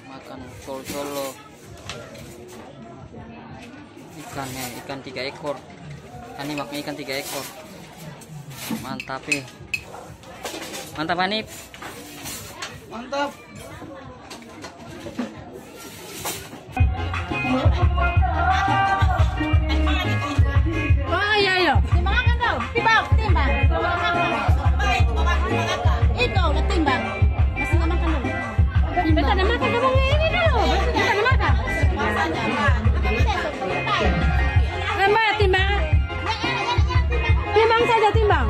Makan col-colo. Ikannya ikan 3 ekor. Ini makan ikan 3 ekor. Mantap nih. Mantap Hanif. Mantap. Oh iya iya. Timbangan dong. Timbang. Itu udah timbang. Masih nggak makan dulu. Bentar ada makan dulu ini dulu. Bentar ada makan. Mbak timbang. Timbang saja timbang.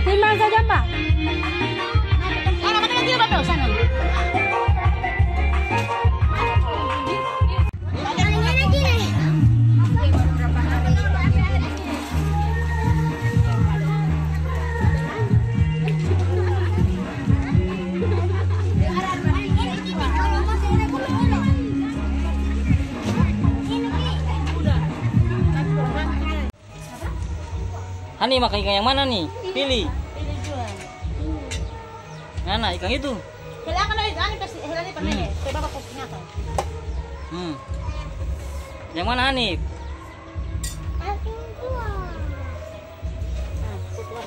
Timbang saja Mbak. Makan lagi Mbak sana. Hani makan ikan yang mana nih? Pilih. Mana ikan itu? Yang mana Hanif?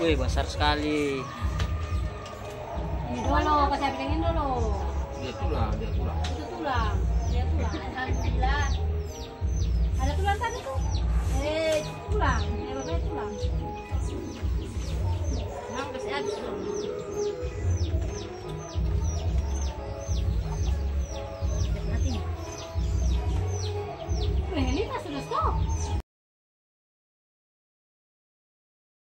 Wih, besar sekali. Ini dulu, kasih pegangin dulu. Dia tulang. Itu tulang. Dia tulang. Alhamdulillah. Ada tulang tadi tuh. Tulang. Bapaknya tulang.